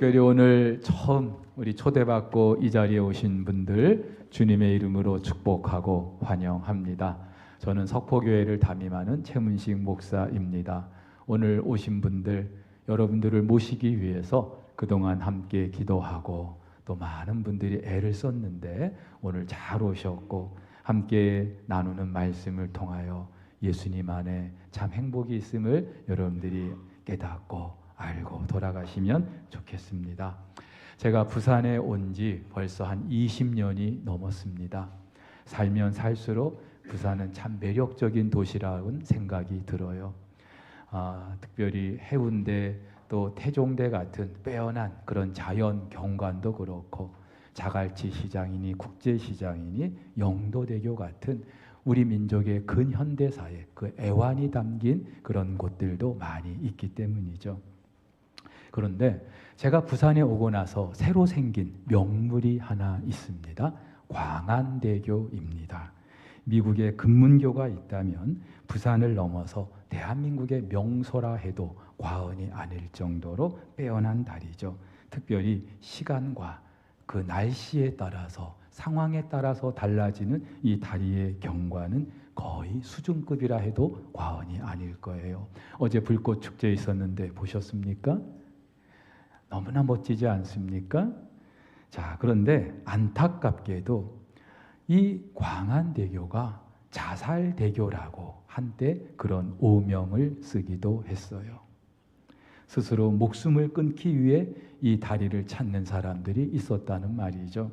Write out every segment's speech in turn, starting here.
특별히 오늘 처음 우리 초대받고 이 자리에 오신 분들 주님의 이름으로 축복하고 환영합니다. 저는 석포교회를 담임하는 최문식 목사입니다. 오늘 오신 분들, 여러분들을 모시기 위해서 그동안 함께 기도하고 또 많은 분들이 애를 썼는데 오늘 잘 오셨고 함께 나누는 말씀을 통하여 예수님 안에 참 행복이 있음을 여러분들이 깨닫고 알고 돌아가시면 좋겠습니다. 제가 부산에 온 지 벌써 한 20년이 넘었습니다. 살면 살수록 부산은 참 매력적인 도시라는 생각이 들어요. 특별히 해운대 또 태종대 같은 빼어난 그런 자연 경관도 그렇고 자갈치 시장이니 국제시장이니 영도대교 같은 우리 민족의 근현대사의 그 애환이 담긴 그런 곳들도 많이 있기 때문이죠. 그런데 제가 부산에 오고 나서 새로 생긴 명물이 하나 있습니다. 광안대교입니다. 미국에 금문교가 있다면 부산을 넘어서 대한민국의 명소라 해도 과언이 아닐 정도로 빼어난 다리죠. 특별히 시간과 그 날씨에 따라서 상황에 따라서 달라지는 이 다리의 경관은 거의 수준급이라 해도 과언이 아닐 거예요. 어제 불꽃 축제 있었는데 보셨습니까? 너무나 멋지지 않습니까? 자, 그런데 안타깝게도 이 광안대교가 자살대교라고 한때 그런 오명을 쓰기도 했어요. 스스로 목숨을 끊기 위해 이 다리를 찾는 사람들이 있었다는 말이죠.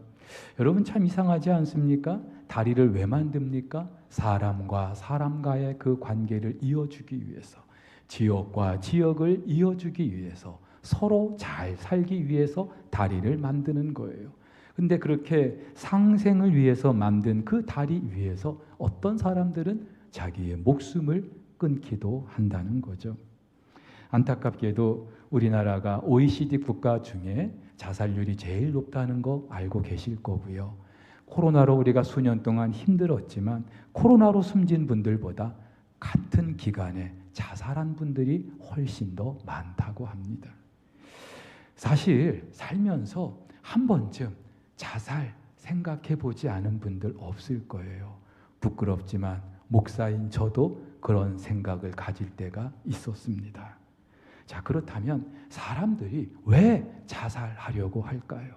여러분 참 이상하지 않습니까? 다리를 왜 만듭니까? 사람과 사람과의 그 관계를 이어주기 위해서, 지역과 지역을 이어주기 위해서, 서로 잘 살기 위해서 다리를 만드는 거예요. 근데 그렇게 상생을 위해서 만든 그 다리 위에서 어떤 사람들은 자기의 목숨을 끊기도 한다는 거죠. 안타깝게도 우리나라가 OECD 국가 중에 자살률이 제일 높다는 거 알고 계실 거고요. 코로나로 우리가 수년 동안 힘들었지만 코로나로 숨진 분들보다 같은 기간에 자살한 분들이 훨씬 더 많다고 합니다. 사실 살면서 한 번쯤 자살 생각해 보지 않은 분들 없을 거예요. 부끄럽지만 목사인 저도 그런 생각을 가질 때가 있었습니다. 자, 그렇다면 사람들이 왜 자살하려고 할까요?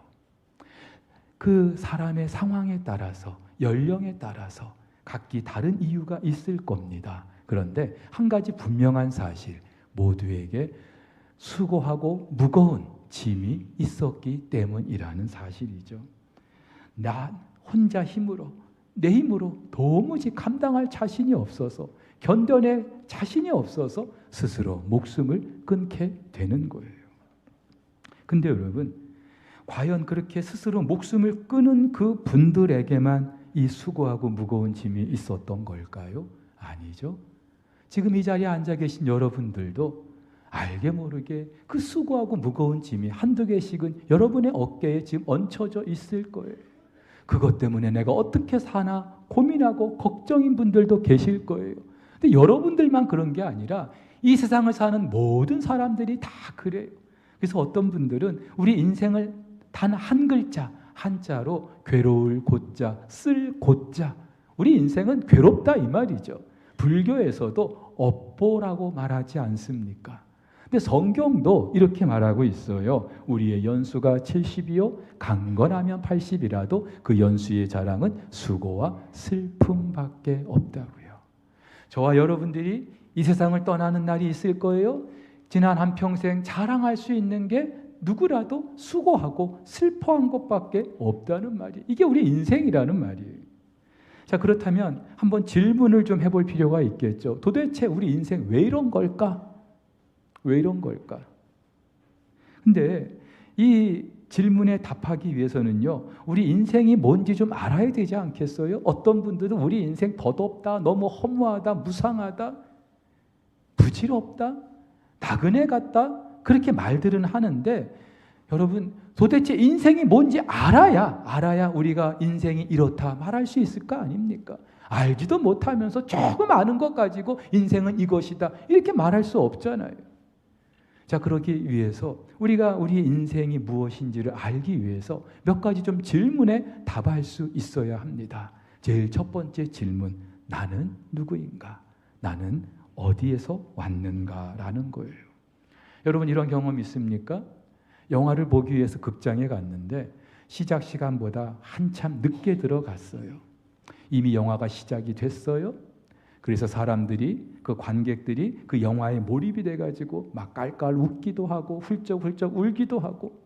그 사람의 상황에 따라서, 연령에 따라서 각기 다른 이유가 있을 겁니다. 그런데 한 가지 분명한 사실, 모두에게 수고하고 무거운 짐이 있었기 때문이라는 사실이죠. 나 혼자 힘으로, 내 힘으로 도무지 감당할 자신이 없어서, 견뎌낼 자신이 없어서 스스로 목숨을 끊게 되는 거예요. 근데 여러분, 과연 그렇게 스스로 목숨을 끊은 그 분들에게만 이 수고하고 무거운 짐이 있었던 걸까요? 아니죠. 지금 이 자리에 앉아 계신 여러분들도 알게 모르게 그 수고하고 무거운 짐이 한두 개씩은 여러분의 어깨에 지금 얹혀져 있을 거예요. 그것 때문에 내가 어떻게 사나 고민하고 걱정인 분들도 계실 거예요. 근데 여러분들만 그런 게 아니라 이 세상을 사는 모든 사람들이 다 그래요. 그래서 어떤 분들은 우리 인생을 단 한 글자, 한자로 괴로울 고자, 쓸 고자, 우리 인생은 괴롭다 이 말이죠. 불교에서도 업보라고 말하지 않습니까? 근데 성경도 이렇게 말하고 있어요. 우리의 연수가 70이요 강건하면 80이라도 그 연수의 자랑은 수고와 슬픔밖에 없다고요. 저와 여러분들이 이 세상을 떠나는 날이 있을 거예요. 지난 한평생 자랑할 수 있는 게 누구라도 수고하고 슬퍼한 것밖에 없다는 말이에요. 이게 우리 인생이라는 말이에요. 자, 그렇다면 한번 질문을 좀 해볼 필요가 있겠죠. 도대체 우리 인생 왜 이런 걸까? 왜 이런 걸까? 근데 이 질문에 답하기 위해서는요, 우리 인생이 뭔지 좀 알아야 되지 않겠어요? 어떤 분들은 우리 인생 덧없다, 너무 허무하다, 무상하다, 부질없다, 나그네 같다, 그렇게 말들은 하는데 여러분, 도대체 인생이 뭔지 알아야 우리가 인생이 이렇다 말할 수 있을 거 아닙니까? 알지도 못하면서 조금 아는 것 가지고 인생은 이것이다 이렇게 말할 수 없잖아요. 자, 그러기 위해서 우리가 우리의 인생이 무엇인지를 알기 위해서 몇 가지 좀 질문에 답할 수 있어야 합니다. 제일 첫 번째 질문, 나는 누구인가? 나는 어디에서 왔는가라는 거예요. 여러분, 이런 경험 있습니까? 영화를 보기 위해서 극장에 갔는데 시작 시간보다 한참 늦게 들어갔어요. 이미 영화가 시작이 됐어요. 그래서 사람들이, 그 관객들이 그 영화에 몰입이 돼가지고 막 깔깔 웃기도 하고 훌쩍훌쩍 울기도 하고.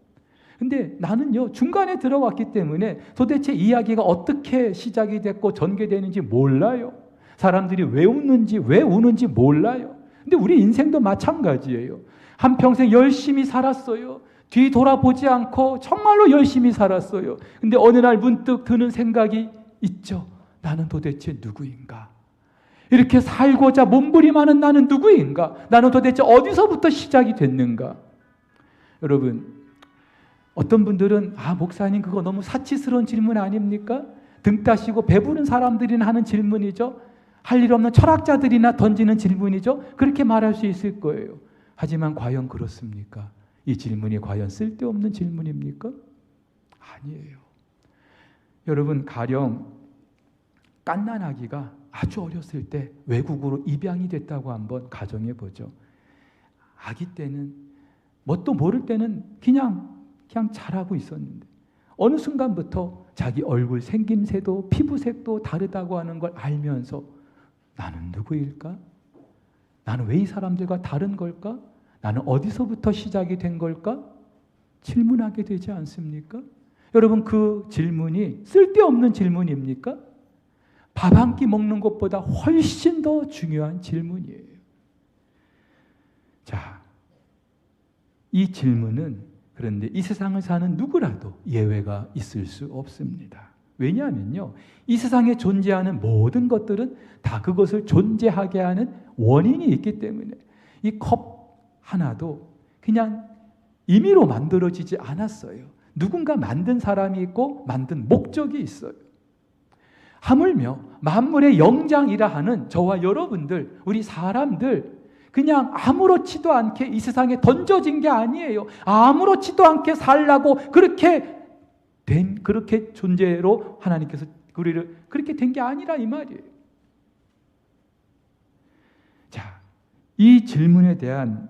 근데 나는요, 중간에 들어왔기 때문에 도대체 이야기가 어떻게 시작이 됐고 전개되는지 몰라요. 사람들이 왜 웃는지 왜 우는지 몰라요. 근데 우리 인생도 마찬가지예요. 한평생 열심히 살았어요. 뒤 돌아보지 않고 정말로 열심히 살았어요. 근데 어느 날 문득 드는 생각이 있죠. 나는 도대체 누구인가? 이렇게 살고자 몸부림하는 나는 누구인가? 나는 도대체 어디서부터 시작이 됐는가? 여러분, 어떤 분들은 목사님 그거 너무 사치스러운 질문 아닙니까? 등 따시고 배부른 사람들이나 하는 질문이죠. 할 일 없는 철학자들이나 던지는 질문이죠. 그렇게 말할 수 있을 거예요. 하지만 과연 그렇습니까? 이 질문이 과연 쓸데없는 질문입니까? 아니에요. 여러분, 가령 갓난아기가 아주 어렸을 때 외국으로 입양이 됐다고 한번 가정해 보죠. 아기 때는 뭣도 모를 때는 그냥 잘하고 있었는데 어느 순간부터 자기 얼굴 생김새도 피부색도 다르다고 하는 걸 알면서 나는 누구일까? 나는 왜 이 사람들과 다른 걸까? 나는 어디서부터 시작이 된 걸까? 질문하게 되지 않습니까? 여러분, 그 질문이 쓸데없는 질문입니까? 밥 한 끼 먹는 것보다 훨씬 더 중요한 질문이에요. 자, 이 질문은 그런데 이 세상을 사는 누구라도 예외가 있을 수 없습니다. 왜냐하면요, 이 세상에 존재하는 모든 것들은 다 그것을 존재하게 하는 원인이 있기 때문에 이 컵 하나도 그냥 임의로 만들어지지 않았어요. 누군가 만든 사람이 있고 만든 목적이 있어요. 하물며 만물의 영장이라 하는 저와 여러분들, 우리 사람들 그냥 아무렇지도 않게 이 세상에 던져진 게 아니에요. 아무렇지도 않게 살라고 그렇게 존재로 하나님께서 우리를 그렇게 된 게 아니라 이 말이에요. 자, 이 질문에 대한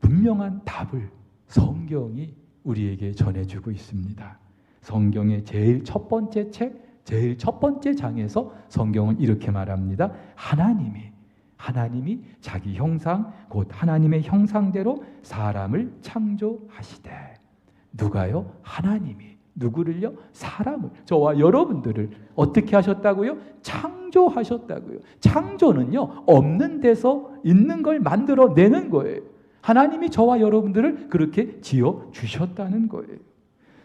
분명한 답을 성경이 우리에게 전해주고 있습니다. 성경의 제일 첫 번째 책, 제일 첫 번째 장에서 성경은 이렇게 말합니다. 하나님이 자기 형상, 곧 하나님의 형상대로 사람을 창조하시되. 누가요? 하나님이. 누구를요? 사람을, 저와 여러분들을 어떻게 하셨다고요? 창조하셨다고요. 창조는요, 없는 데서 있는 걸 만들어내는 거예요. 하나님이 저와 여러분들을 그렇게 지어 주셨다는 거예요.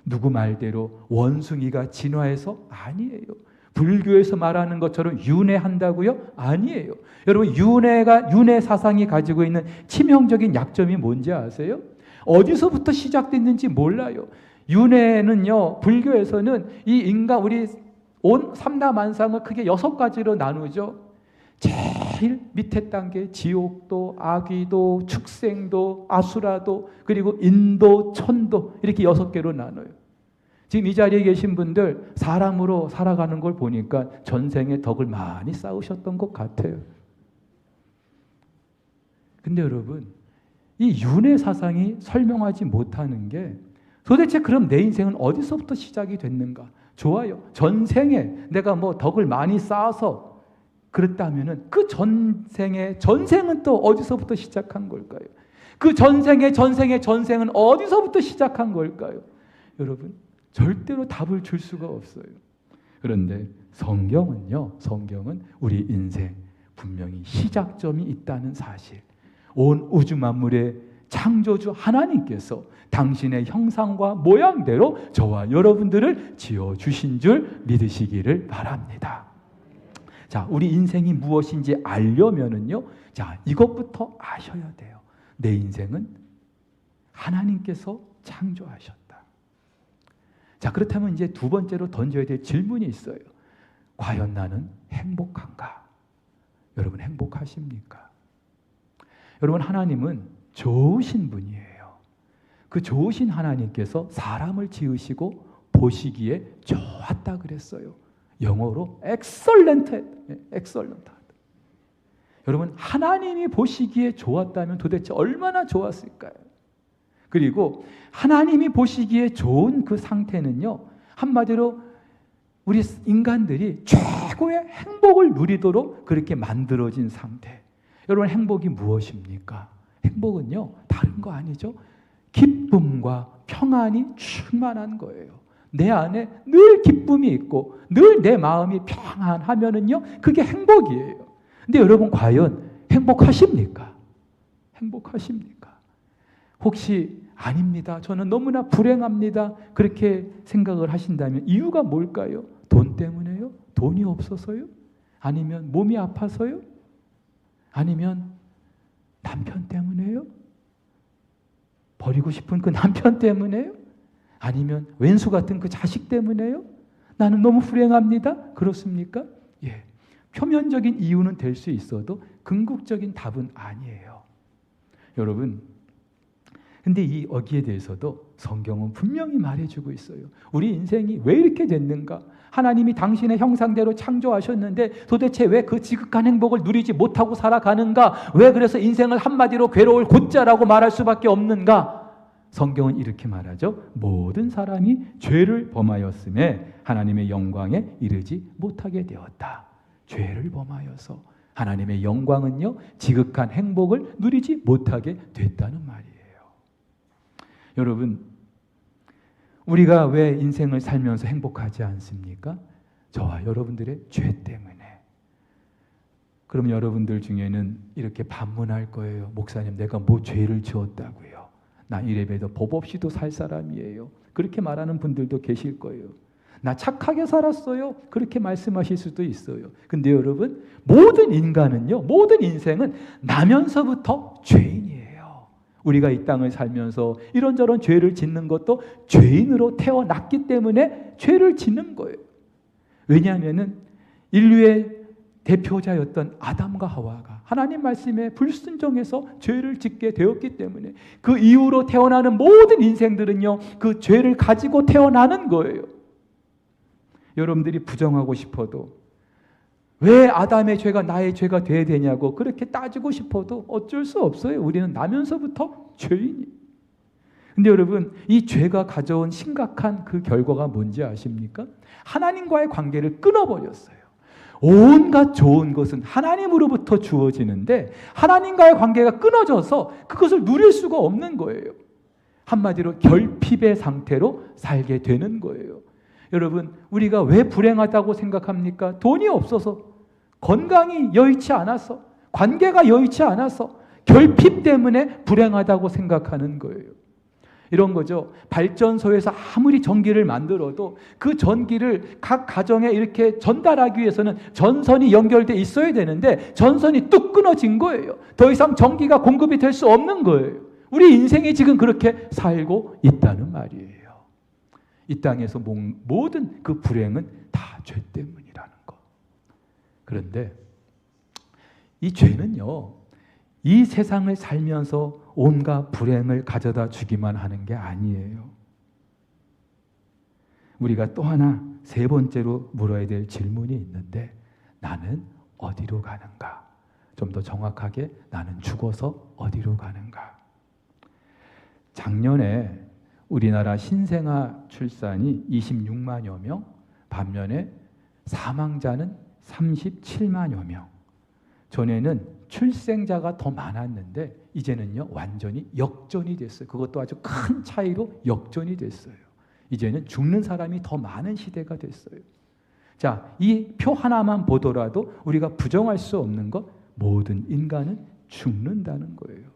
누구 말대로 원숭이가 진화해서? 아니에요. 불교에서 말하는 것처럼 윤회한다고요? 아니에요. 여러분, 윤회 사상이 가지고 있는 치명적인 약점이 뭔지 아세요? 어디서부터 시작됐는지 몰라요. 윤회는요, 불교에서는 이 인간, 우리 온 삼다만상을 크게 6가지로 나누죠. 제일 밑에 단계 지옥도, 아귀도, 축생도, 아수라도, 그리고 인도, 천도, 이렇게 6개로 나눠요. 지금 이 자리에 계신 분들 사람으로 살아가는 걸 보니까 전생에 덕을 많이 쌓으셨던 것 같아요. 근데 여러분, 이 윤회 사상이 설명하지 못하는 게 도대체 그럼 내 인생은 어디서부터 시작이 됐는가? 좋아요. 전생에 내가 뭐 덕을 많이 쌓아서 그랬다면은 그 전생은 또 어디서부터 시작한 걸까요? 그 전생은 어디서부터 시작한 걸까요? 여러분, 절대로 답을 줄 수가 없어요. 그런데 성경은 우리 인생 분명히 시작점이 있다는 사실, 온 우주 만물의 창조주 하나님께서 당신의 형상과 모양대로 저와 여러분들을 지어주신 줄 믿으시기를 바랍니다. 자, 우리 인생이 무엇인지 알려면은요, 자, 이것부터 아셔야 돼요. 내 인생은 하나님께서 창조하셨다. 자, 그렇다면 이제 두 번째로 던져야 될 질문이 있어요. 과연 나는 행복한가? 여러분, 행복하십니까? 여러분, 하나님은 좋으신 분이에요. 그 좋으신 하나님께서 사람을 지으시고 보시기에 좋았다 그랬어요. 영어로 excellent. 여러분, 하나님이 보시기에 좋았다면 도대체 얼마나 좋았을까요? 그리고 하나님이 보시기에 좋은 그 상태는요, 한마디로 우리 인간들이 최고의 행복을 누리도록 그렇게 만들어진 상태. 여러분, 행복이 무엇입니까? 행복은요, 다른 거 아니죠? 기쁨과 평안이 충만한 거예요. 내 안에 늘 기쁨이 있고 늘 내 마음이 평안하면은요, 그게 행복이에요. 근데 여러분, 과연 행복하십니까? 행복하십니까? 혹시 아닙니다, 저는 너무나 불행합니다, 그렇게 생각을 하신다면 이유가 뭘까요? 돈 때문에요? 돈이 없어서요? 아니면 몸이 아파서요? 아니면 남편 때문에요? 버리고 싶은 그 남편 때문에요? 아니면 왼수 같은 그 자식 때문에요? 나는 너무 불행합니다. 그렇습니까? 예. 표면적인 이유는 될 수 있어도 궁극적인 답은 아니에요. 여러분, 근데 이 어기에 대해서도 성경은 분명히 말해주고 있어요. 우리 인생이 왜 이렇게 됐는가? 하나님이 당신의 형상대로 창조하셨는데 도대체 왜 그 지극한 행복을 누리지 못하고 살아가는가? 왜 그래서 인생을 한마디로 괴로울 곧자라고 말할 수밖에 없는가? 성경은 이렇게 말하죠. 모든 사람이 죄를 범하였음에 하나님의 영광에 이르지 못하게 되었다. 죄를 범하여서 하나님의 영광은요, 지극한 행복을 누리지 못하게 됐다는 말이에요. 여러분, 우리가 왜 인생을 살면서 행복하지 않습니까? 저와 여러분들의 죄 때문에. 그럼 여러분들 중에는 이렇게 반문할 거예요. 목사님, 내가 뭐 죄를 지었다고요? 나 이래봬도 법 없이도 살 사람이에요. 그렇게 말하는 분들도 계실 거예요. 나 착하게 살았어요. 그렇게 말씀하실 수도 있어요. 근데 여러분, 모든 인간은요, 모든 인생은 나면서부터 죄인이에요. 우리가 이 땅을 살면서 이런저런 죄를 짓는 것도 죄인으로 태어났기 때문에 죄를 짓는 거예요. 왜냐하면은 인류의 대표자였던 아담과 하와가 하나님 말씀에 불순종해서 죄를 짓게 되었기 때문에 그 이후로 태어나는 모든 인생들은요, 그 죄를 가지고 태어나는 거예요. 여러분들이 부정하고 싶어도 왜 아담의 죄가 나의 죄가 돼야 되냐고 그렇게 따지고 싶어도 어쩔 수 없어요. 우리는 나면서부터 죄인이에요. 근데 여러분, 이 죄가 가져온 심각한 그 결과가 뭔지 아십니까? 하나님과의 관계를 끊어버렸어요. 온갖 좋은 것은 하나님으로부터 주어지는데 하나님과의 관계가 끊어져서 그것을 누릴 수가 없는 거예요. 한마디로 결핍의 상태로 살게 되는 거예요. 여러분, 우리가 왜 불행하다고 생각합니까? 돈이 없어서, 건강이 여의치 않아서, 관계가 여의치 않아서, 결핍 때문에 불행하다고 생각하는 거예요. 이런 거죠. 발전소에서 아무리 전기를 만들어도 그 전기를 각 가정에 이렇게 전달하기 위해서는 전선이 연결돼 있어야 되는데 전선이 뚝 끊어진 거예요. 더 이상 전기가 공급이 될 수 없는 거예요. 우리 인생이 지금 그렇게 살고 있다는 말이에요. 이 땅에서 모든 그 불행은 다 죄 때문이라는 것. 그런데 이 죄는요, 이 세상을 살면서 온갖 불행을 가져다 주기만 하는 게 아니에요. 우리가 또 하나 세 번째로 물어야 될 질문이 있는데, 나는 어디로 가는가? 좀 더 정확하게, 나는 죽어서 어디로 가는가? 작년에 우리나라 신생아 출산이 26만여 명, 반면에 사망자는 37만여 명. 전에는 출생자가 더 많았는데 이제는요, 완전히 역전이 됐어요. 그것도 아주 큰 차이로 역전이 됐어요. 이제는 죽는 사람이 더 많은 시대가 됐어요. 자, 이 표 하나만 보더라도 우리가 부정할 수 없는 것, 모든 인간은 죽는다는 거예요.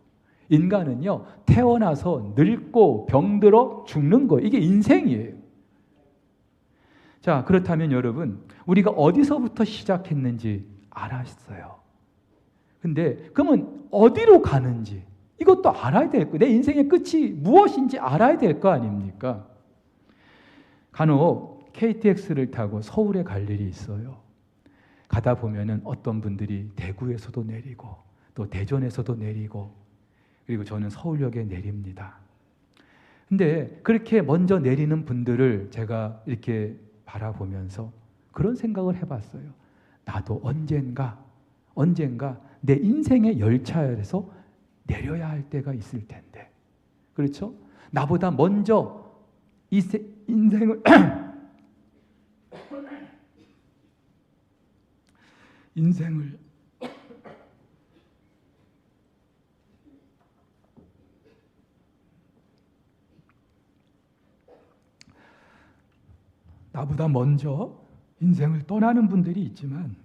인간은요, 태어나서 늙고 병들어 죽는 거예요. 이게 인생이에요. 자, 그렇다면 여러분, 우리가 어디서부터 시작했는지 알았어요. 근데 그러면 어디로 가는지 이것도 알아야 될 거예요. 내 인생의 끝이 무엇인지 알아야 될 거 아닙니까? 간혹 KTX를 타고 서울에 갈 일이 있어요. 가다 보면은 어떤 분들이 대구에서도 내리고 또 대전에서도 내리고, 그리고 저는 서울역에 내립니다. 근데 그렇게 먼저 내리는 분들을 제가 이렇게 바라보면서 그런 생각을 해봤어요. 나도 언젠가 내 인생의 열차에서 내려야 할 때가 있을 텐데, 그렇죠? 나보다 먼저 인생을 나보다 먼저 인생을 떠나는 분들이 있지만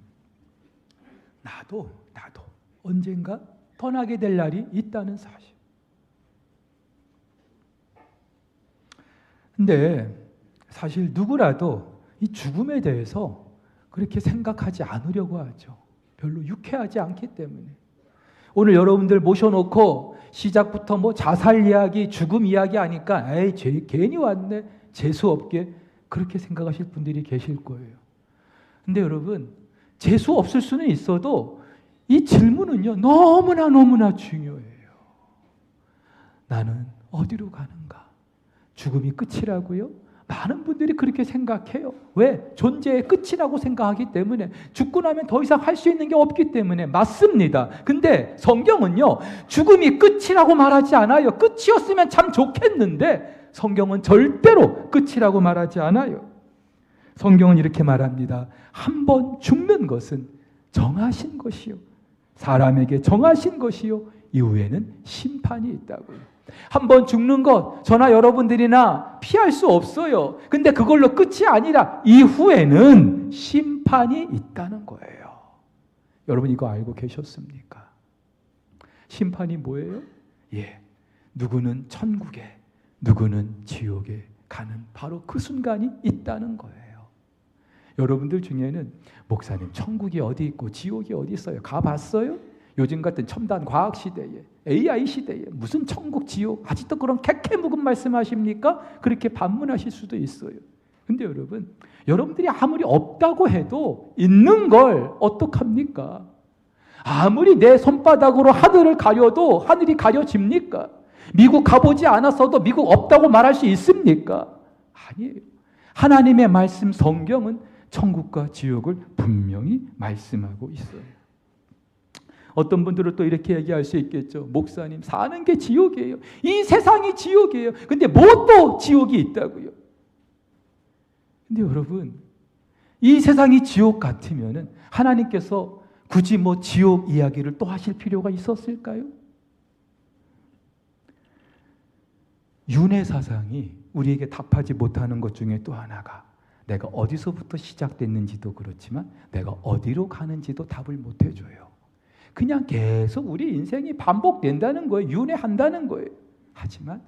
나도 언젠가 떠나게 될 날이 있다는 사실. 근데 사실 누구라도 이 죽음에 대해서 그렇게 생각하지 않으려고 하죠. 별로 유쾌하지 않기 때문에. 오늘 여러분들 모셔놓고 시작부터 뭐 자살 이야기, 죽음 이야기 하니까 에이 괜히 왔네, 재수없게 그렇게 생각하실 분들이 계실 거예요. 근데 여러분, 재수 없을 수는 있어도 이 질문은요 너무나 중요해요. 나는 어디로 가는가? 죽음이 끝이라고요? 많은 분들이 그렇게 생각해요. 왜? 존재의 끝이라고 생각하기 때문에. 죽고 나면 더 이상 할 수 있는 게 없기 때문에. 맞습니다. 근데 성경은요 죽음이 끝이라고 말하지 않아요. 끝이었으면 참 좋겠는데 성경은 절대로 끝이라고 말하지 않아요. 성경은 이렇게 말합니다. 한 번 죽는 것은 정하신 것이요, 사람에게 정하신 것이요, 이후에는 심판이 있다고요. 한 번 죽는 것 저나 여러분들이나 피할 수 없어요. 근데 그걸로 끝이 아니라 이후에는 심판이 있다는 거예요. 여러분 이거 알고 계셨습니까? 심판이 뭐예요? 누구는 천국에, 누구는 지옥에 가는 바로 그 순간이 있다는 거예요. 여러분들 중에는 목사님 천국이 어디 있고 지옥이 어디 있어요? 가봤어요? 요즘 같은 첨단 과학 시대에, AI 시대에 무슨 천국 지옥, 아직도 그런 캐캐묵은 말씀하십니까? 그렇게 반문하실 수도 있어요. 근데 여러분들이 아무리 없다고 해도 있는 걸 어떡합니까? 아무리 내 손바닥으로 하늘을 가려도 하늘이 가려집니까? 미국 가보지 않았어도 미국 없다고 말할 수 있습니까? 아니에요. 하나님의 말씀 성경은 천국과 지옥을 분명히 말씀하고 있어요. 어떤 분들은 또 이렇게 얘기할 수 있겠죠. 목사님, 사는 게 지옥이에요. 이 세상이 지옥이에요. 근데 뭐 또 지옥이 있다고요? 근데 여러분, 이 세상이 지옥 같으면은 하나님께서 굳이 뭐 지옥 이야기를 또 하실 필요가 있었을까요? 윤회 사상이 우리에게 답하지 못하는 것 중에 또 하나가, 내가 어디서부터 시작됐는지도 그렇지만 내가 어디로 가는지도 답을 못 해줘요. 그냥 계속 우리 인생이 반복된다는 거예요. 윤회한다는 거예요. 하지만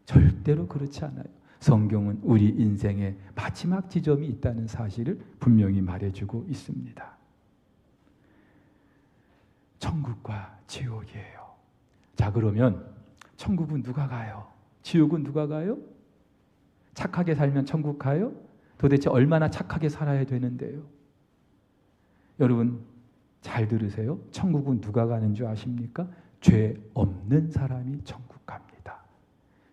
절대로 그렇지 않아요. 성경은 우리 인생의 마지막 지점이 있다는 사실을 분명히 말해주고 있습니다. 천국과 지옥이에요. 자, 그러면 천국은 누가 가요? 지옥은 누가 가요? 착하게 살면 천국 가요? 도대체 얼마나 착하게 살아야 되는데요? 여러분 잘 들으세요. 천국은 누가 가는 줄 아십니까? 죄 없는 사람이 천국 갑니다.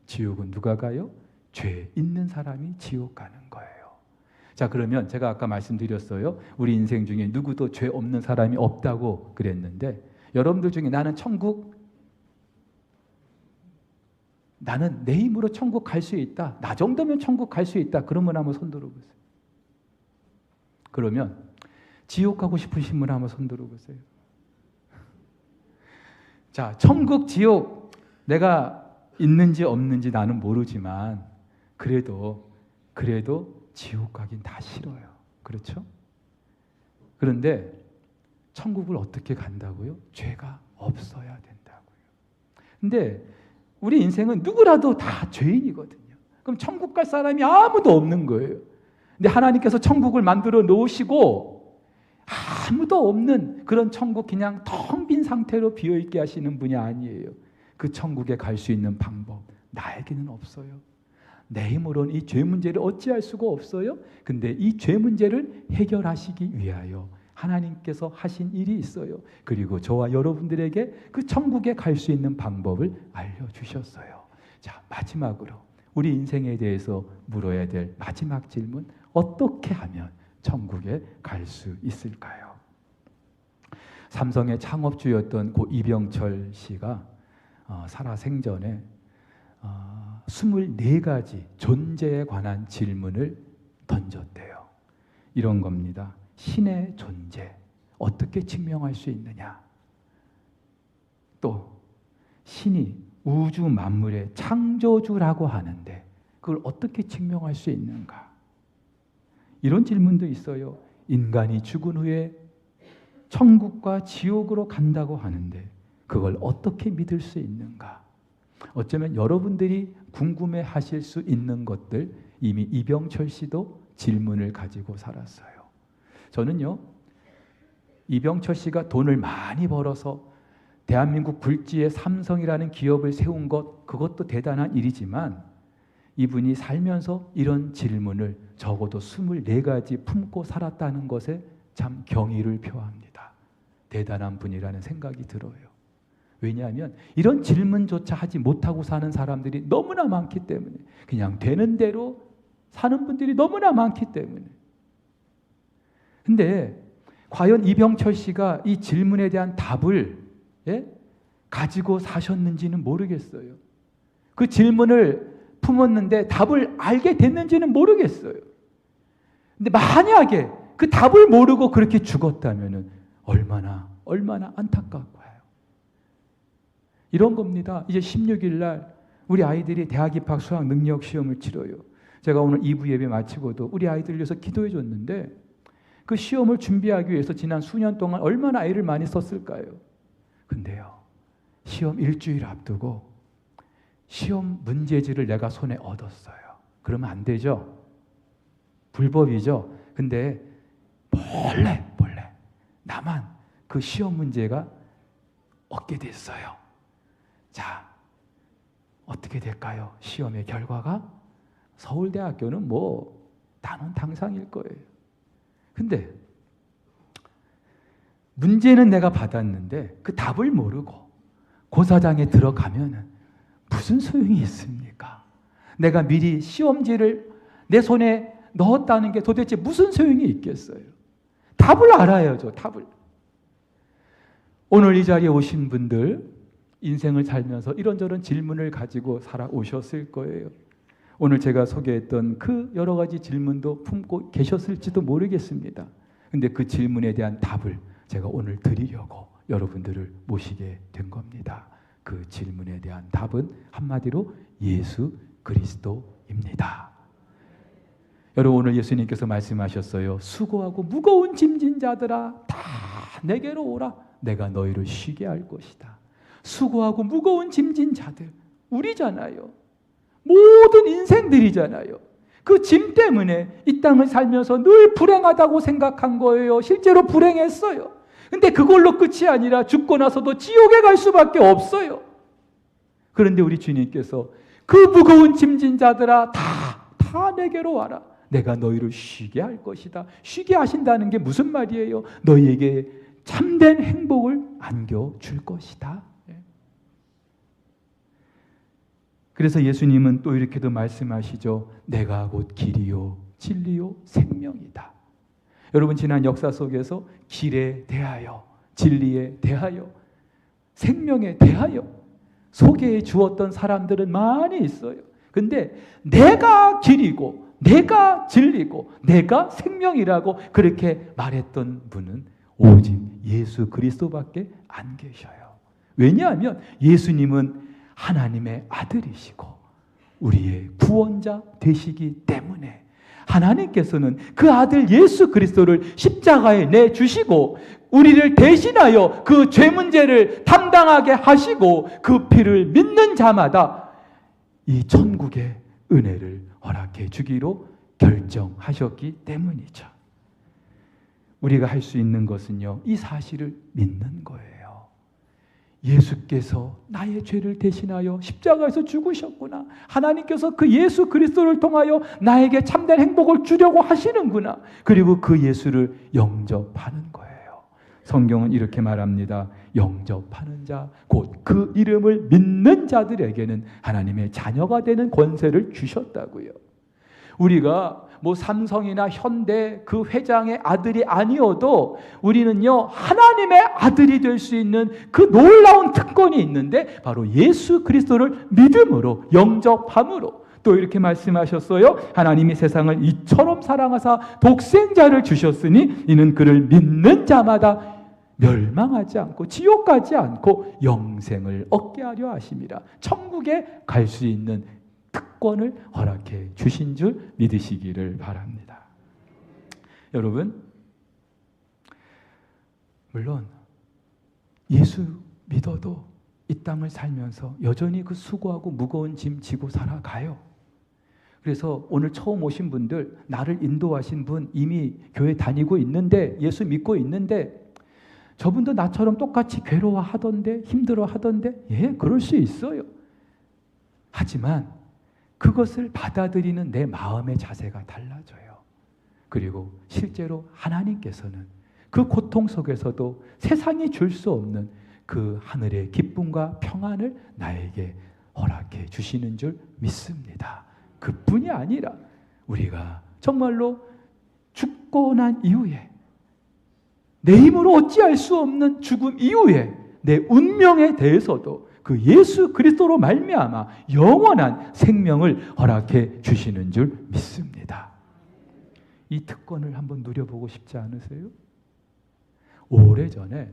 지옥은 누가 가요? 죄 있는 사람이 지옥 가는 거예요. 자, 그러면 제가 아까 말씀드렸어요. 우리 인생 중에 누구도 죄 없는 사람이 없다고 그랬는데, 여러분들 중에 나는 내 힘으로 천국 갈 수 있다, 나 정도면 천국 갈 수 있다, 그런 분 한번 손 들어보세요. 그러면 지옥 가고 싶으신 분 한번 손 들어보세요. 자, 천국, 지옥 내가 있는지 없는지 나는 모르지만 그래도 지옥 가긴 다 싫어요. 그렇죠? 그런데 천국을 어떻게 간다고요? 죄가 없어야 된다고요. 근데 우리 인생은 누구라도 다 죄인이거든요. 그럼 천국 갈 사람이 아무도 없는 거예요. 근데 하나님께서 천국을 만들어 놓으시고 아무도 없는 그런 천국, 그냥 텅 빈 상태로 비어있게 하시는 분이 아니에요. 그 천국에 갈 수 있는 방법 나에게는 없어요. 내 힘으로는 이 죄 문제를 어찌할 수가 없어요. 근데 이 죄 문제를 해결하시기 위하여 하나님께서 하신 일이 있어요. 그리고 저와 여러분들에게 그 천국에 갈 수 있는 방법을 알려주셨어요. 자, 마지막으로 우리 인생에 대해서 물어야 될 마지막 질문, 어떻게 하면 천국에 갈 수 있을까요? 삼성의 창업주였던 고 이병철 씨가 살아생전에 24가지 존재에 관한 질문을 던졌대요. 이런 겁니다. 신의 존재, 어떻게 증명할 수 있느냐? 또 신이 우주 만물의 창조주라고 하는데 그걸 어떻게 증명할 수 있는가? 이런 질문도 있어요. 인간이 죽은 후에 천국과 지옥으로 간다고 하는데 그걸 어떻게 믿을 수 있는가? 어쩌면 여러분들이 궁금해하실 수 있는 것들, 이미 이병철 씨도 질문을 가지고 살았어요. 저는요, 이병철 씨가 돈을 많이 벌어서 대한민국 굴지의 삼성이라는 기업을 세운 것, 그것도 대단한 일이지만 이분이 살면서 이런 질문을 적어도 24가지 품고 살았다는 것에 참 경의를 표합니다. 대단한 분이라는 생각이 들어요. 왜냐하면 이런 질문조차 하지 못하고 사는 사람들이 너무나 많기 때문에, 그냥 되는 대로 사는 분들이 너무나 많기 때문에. 근데 과연 이병철 씨가 이 질문에 대한 답을 가지고 사셨는지는 모르겠어요. 그 질문을 품었는데 답을 알게 됐는지는 모르겠어요. 근데 만약에 그 답을 모르고 그렇게 죽었다면 얼마나 안타까워요. 이런 겁니다. 이제 16일 날 우리 아이들이 대학 입학 수학 능력 시험을 치러요. 제가 오늘 2부 예배 마치고도 우리 아이들 위해서 기도해 줬는데 그 시험을 준비하기 위해서 지난 수년 동안 얼마나 애를 많이 썼을까요? 근데요, 시험 일주일 앞두고 시험 문제지를 내가 손에 얻었어요. 그러면 안 되죠? 불법이죠? 근데 몰래 나만 그 시험 문제가 얻게 됐어요. 자, 어떻게 될까요? 시험의 결과가 서울대학교는 단원당상일 거예요. 근데 문제는 내가 받았는데 그 답을 모르고 고사장에 들어가면 무슨 소용이 있습니까? 내가 미리 시험지를 내 손에 넣었다는 게 도대체 무슨 소용이 있겠어요? 답을 알아야죠. 답을. 오늘 이 자리에 오신 분들 인생을 살면서 이런저런 질문을 가지고 살아오셨을 거예요. 오늘 제가 소개했던 그 여러 가지 질문도 품고 계셨을지도 모르겠습니다. 근데 그 질문에 대한 답을 제가 오늘 드리려고 여러분들을 모시게 된 겁니다. 그 질문에 대한 답은 한마디로 예수 그리스도입니다. 여러분, 오늘 예수님께서 말씀하셨어요. 수고하고 무거운 짐진 자들아 다 내게로 오라. 내가 너희를 쉬게 할 것이다. 수고하고 무거운 짐진 자들, 우리잖아요. 모든 인생들이잖아요. 그 짐 때문에 이 땅을 살면서 늘 불행하다고 생각한 거예요. 실제로 불행했어요. 근데 그걸로 끝이 아니라 죽고 나서도 지옥에 갈 수밖에 없어요. 그런데 우리 주님께서 그 무거운 짐진 자들아 다 내게로 와라. 내가 너희를 쉬게 할 것이다. 쉬게 하신다는 게 무슨 말이에요? 너희에게 참된 행복을 안겨줄 것이다. 그래서 예수님은 또 이렇게도 말씀하시죠. 내가 곧 길이요 진리요 생명이다. 여러분, 지난 역사 속에서 길에 대하여, 진리에 대하여, 생명에 대하여 소개해 주었던 사람들은 많이 있어요. 근데 내가 길이고 내가 진리고 내가 생명이라고 그렇게 말했던 분은 오직 예수 그리스도밖에 안 계셔요. 왜냐하면 예수님은 하나님의 아들이시고 우리의 구원자 되시기 때문에 하나님께서는 그 아들 예수 그리스도를 십자가에 내주시고 우리를 대신하여 그 죄 문제를 담당하게 하시고 그 피를 믿는 자마다 이 천국의 은혜를 허락해 주기로 결정하셨기 때문이죠. 우리가 할 수 있는 것은요, 이 사실을 믿는 거예요. 예수께서 나의 죄를 대신하여 십자가에서 죽으셨구나. 하나님께서 그 예수 그리스도를 통하여 나에게 참된 행복을 주려고 하시는구나. 그리고 그 예수를 영접하는 거예요. 성경은 이렇게 말합니다. 영접하는 자, 곧 그 이름을 믿는 자들에게는 하나님의 자녀가 되는 권세를 주셨다고요. 우리가 뭐 삼성이나 현대 그 회장의 아들이 아니어도 우리는요, 하나님의 아들이 될 수 있는 그 놀라운 특권이 있는데 바로 예수 그리스도를 믿음으로, 영접함으로. 또 이렇게 말씀하셨어요. 하나님이 세상을 이처럼 사랑하사 독생자를 주셨으니 이는 그를 믿는 자마다 멸망하지 않고 지옥 가지 않고 영생을 얻게 하려 하심이라. 천국에 갈 수 있는 특권을 허락해 주신 줄 믿으시기를 바랍니다. 여러분, 물론 예수 믿어도 이 땅을 살면서 여전히 그 수고하고 무거운 짐 지고 살아가요. 그래서 오늘 처음 오신 분들, 나를 인도하신 분, 이미 교회 다니고 있는데, 예수 믿고 있는데 저분도 나처럼 똑같이 괴로워하던데, 힘들어하던데, 예, 그럴 수 있어요. 하지만 그것을 받아들이는 내 마음의 자세가 달라져요. 그리고 실제로 하나님께서는 그 고통 속에서도 세상이 줄 수 없는 그 하늘의 기쁨과 평안을 나에게 허락해 주시는 줄 믿습니다. 그뿐이 아니라 우리가 정말로 죽고 난 이후에 내 힘으로 어찌할 수 없는 죽음 이후에 내 운명에 대해서도 그 예수 그리스도로 말미암아 영원한 생명을 허락해 주시는 줄 믿습니다. 이 특권을 한번 누려보고 싶지 않으세요? 오래전에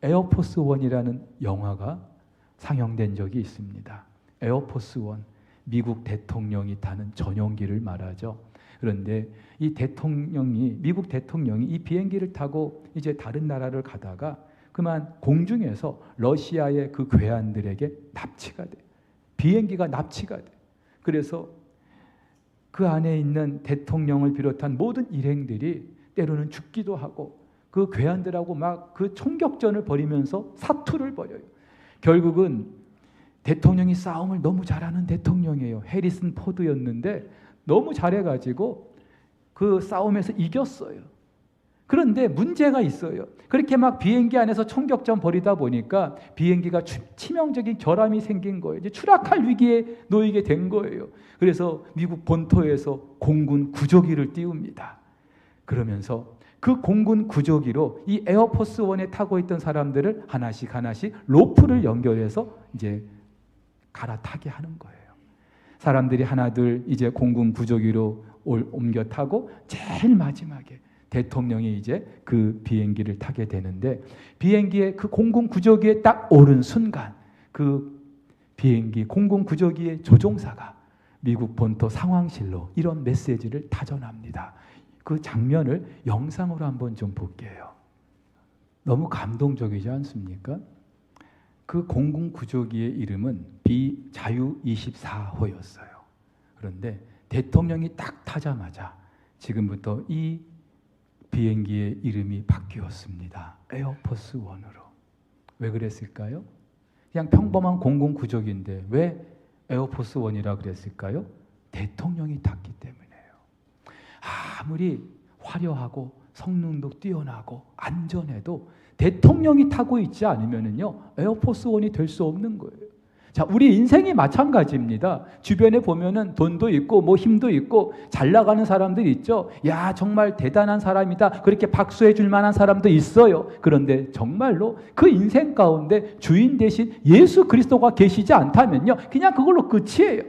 에어포스 원이라는 영화가 상영된 적이 있습니다. 에어포스 원, 미국 대통령이 타는 전용기를 말하죠. 그런데 이 대통령이, 미국 대통령이 이 비행기를 타고 이제 다른 나라를 가다가 그만 공중에서 러시아의 그 괴한들에게 납치가 돼. 비행기가 납치가 돼. 그래서 그 안에 있는 대통령을 비롯한 모든 일행들이 때로는 죽기도 하고 그 괴한들하고 막 그 총격전을 벌이면서 사투를 벌여요. 결국은 대통령이 싸움을 너무 잘하는 대통령이에요. 해리슨 포드였는데 너무 잘해가지고 그 싸움에서 이겼어요. 그런데 문제가 있어요. 그렇게 막 비행기 안에서 총격전 벌이다 보니까 비행기가 치명적인 결함이 생긴 거예요. 이제 추락할 위기에 놓이게 된 거예요. 그래서 미국 본토에서 공군 구조기를 띄웁니다. 그러면서 그 공군 구조기로 이 에어포스 원에 타고 있던 사람들을 하나씩 하나씩 로프를 연결해서 이제 갈아타게 하는 거예요. 사람들이 하나둘 이제 공군 구조기로 옮겨 타고 제일 마지막에 대통령이 이제 그 비행기를 타게 되는데 비행기에 그 공군 구조기에 딱 오른 순간 그 비행기 공군 구조기의 조종사가 미국 본토 상황실로 이런 메시지를 타전합니다. 그 장면을 영상으로 한번 좀 볼게요. 너무 감동적이지 않습니까? 그 공군 구조기의 이름은 자유-24호였어요. 그런데 대통령이 딱 타자마자 지금부터 이 비행기의 이름이 바뀌었습니다. 에어포스 원으로. 왜 그랬을까요? 그냥 평범한 공군 구조기인데 왜 에어포스 원이라 그랬을까요? 대통령이 탔기 때문이에요. 아무리 화려하고 성능도 뛰어나고 안전해도 대통령이 타고 있지 않으면은요 에어포스 원이 될 수 없는 거예요. 자, 우리 인생이 마찬가지입니다. 주변에 보면은 돈도 있고 뭐 힘도 있고 잘 나가는 사람들이 있죠. 야, 정말 대단한 사람이다. 그렇게 박수해 줄 만한 사람도 있어요. 그런데 정말로 그 인생 가운데 주인 대신 예수 그리스도가 계시지 않다면요 그냥 그걸로 끝이에요.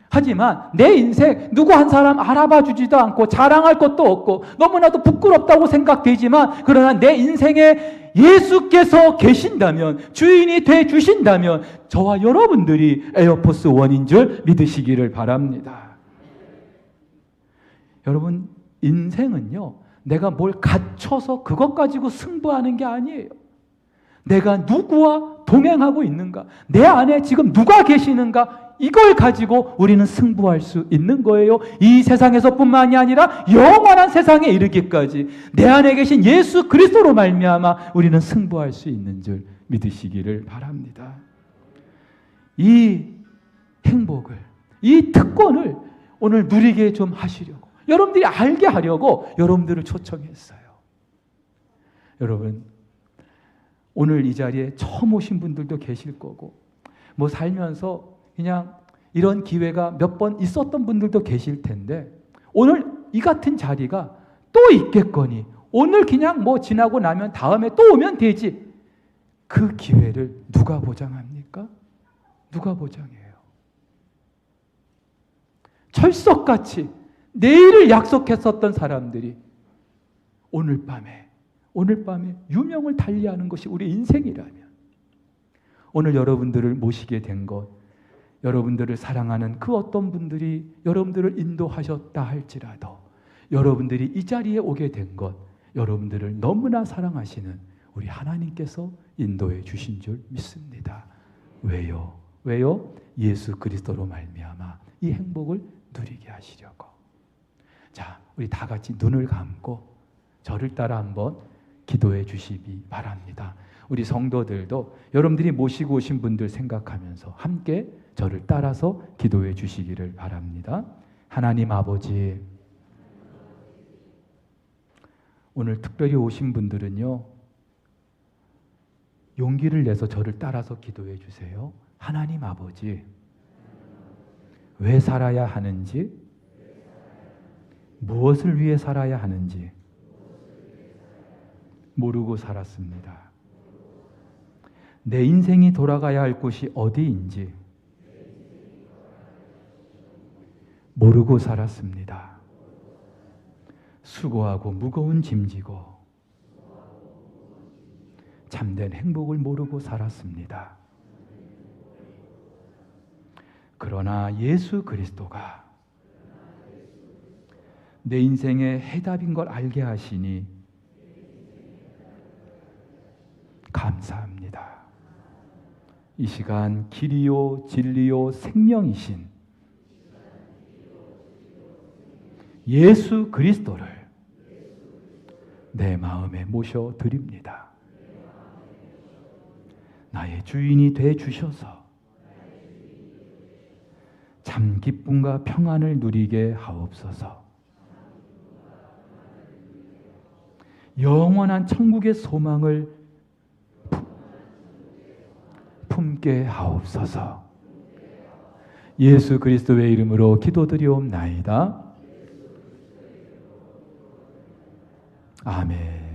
하지만 내 인생 누구 한 사람 알아봐 주지도 않고 자랑할 것도 없고 너무나도 부끄럽다고 생각되지만 그러나 내 인생에 예수께서 계신다면 주인이 돼 주신다면 저와 여러분들이 에어포스 원인 줄 믿으시기를 바랍니다. 여러분 인생은요 내가 뭘 갖춰서 그것 가지고 승부하는 게 아니에요. 내가 누구와 동행하고 있는가, 내 안에 지금 누가 계시는가, 이걸 가지고 우리는 승부할 수 있는 거예요. 이 세상에서뿐만이 아니라 영원한 세상에 이르기까지 내 안에 계신 예수 그리스도로 말미암아 우리는 승부할 수 있는 줄 믿으시기를 바랍니다. 이 행복을, 이 특권을 오늘 누리게 좀 하시려고, 여러분들이 알게 하려고 여러분들을 초청했어요. 여러분, 오늘 이 자리에 처음 오신 분들도 계실 거고, 뭐 살면서 그냥 이런 기회가 몇 번 있었던 분들도 계실 텐데, 오늘 이 같은 자리가 또 있겠거니, 오늘 그냥 뭐 지나고 나면 다음에 또 오면 되지. 그 기회를 누가 보장합니까? 누가 보장해요? 철석같이 내일을 약속했었던 사람들이 오늘 밤에 유명을 달리하는 것이 우리 인생이라면, 오늘 여러분들을 모시게 된 것, 여러분들을 사랑하는 그 어떤 분들이 여러분들을 인도하셨다 할지라도, 여러분들이 이 자리에 오게 된 것, 여러분들을 너무나 사랑하시는 우리 하나님께서 인도해 주신 줄 믿습니다. 왜요? 왜요? 예수 그리스도로 말미암아 이 행복을 누리게 하시려고. 자, 우리 다 같이 눈을 감고 저를 따라 한번 기도해 주시기 바랍니다. 우리 성도들도 여러분들이 모시고 오신 분들 생각하면서 함께 저를 따라서 기도해 주시기를 바랍니다. 하나님 아버지, 오늘 특별히 오신 분들은요, 용기를 내서 저를 따라서 기도해 주세요. 하나님 아버지, 왜 살아야 하는지, 무엇을 위해 살아야 하는지 모르고 살았습니다. 내 인생이 돌아가야 할 곳이 어디인지 모르고 살았습니다. 수고하고 무거운 짐지고 참된 행복을 모르고 살았습니다. 그러나 예수 그리스도가 내 인생의 해답인 걸 알게 하시니 감사합니다. 이 시간 길이요 진리요 생명이신 예수 그리스도를 내 마음에 모셔드립니다. 나의 주인이 되어주셔서 참 기쁨과 평안을 누리게 하옵소서. 영원한 천국의 소망을 품게 하옵소서. 예수 그리스도의 이름으로 기도드리옵나이다. 아멘.